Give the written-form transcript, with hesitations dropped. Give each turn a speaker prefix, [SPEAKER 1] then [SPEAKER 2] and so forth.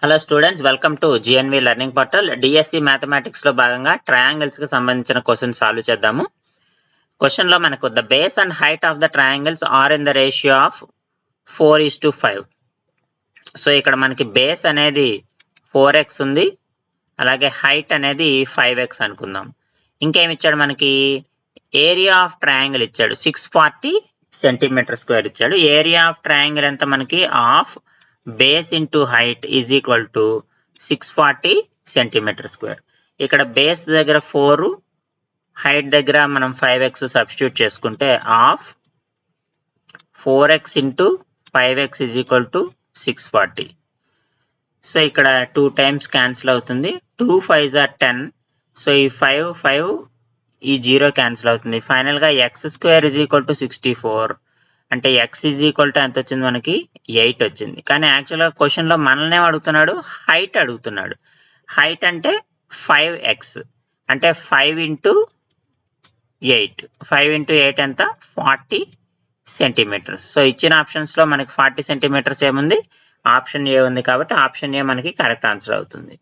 [SPEAKER 1] Hello students, welcome to GNV learning portal. DSC mathematics లో భాగంగా triangles కి సంబంధించిన క్వశ్చన్ సాల్వ్ చేద్దాము. క్వశ్చన్ లో మనకు the base and height of the triangles are in the ratio of 4:5. So ఇక్కడ మనకి బేస్ అనేది 4x ఉంది, అలాగే హైట్ అనేది 5x అనుకుందాం. ఇంకేమి ఇచ్చాడు మనకి? ఏరియా ఆఫ్ ట్రయాంగిల్ ఇచ్చాడు, 640 సెంటీమీటర్ స్క్వేర్ ఇచ్చాడు. ఏరియా ఆఫ్ ట్రయాంగిల్ ఎంత మనకి? Half base into height is equal to 640 centimeter square. ఇక్కడ బేస్ దగ్గర 4, హైట్ దగ్గర మనం 5x సబ్స్టిట్యూట్ చేసుకుంటే half 4x into 5x is equal to 640. So ఇక్కడ 2 టైమ్స్ క్యాన్సిల్ అవుతుంది. 2 5s are 10. సో ఈ 5 ఈ 0 క్యాన్సిల్ అవుతుంది. ఫైనల్ గా x square is equal to 64. అంటే x ఈజ్ ఈక్వల్ టు ఎంత వచ్చింది మనకి? 8 వచ్చింది. కానీ యాక్చువల్గా క్వశ్చన్ లో మనల్ని అడుగుతున్నాడు, హైట్ అడుగుతున్నాడు. హైట్ అంటే 5x, అంటే 5 ఇంటూ 8. 5 ఇంటూ 8 ఎంత? 40 సెంటీమీటర్స్. సో ఇచ్చిన ఆప్షన్స్ లో మనకి 40 సెంటీమీటర్స్ ఏముంది? ఆప్షన్ ఏ ఉంది, కాబట్టి ఆప్షన్ ఏ మనకి కరెక్ట్ ఆన్సర్ అవుతుంది.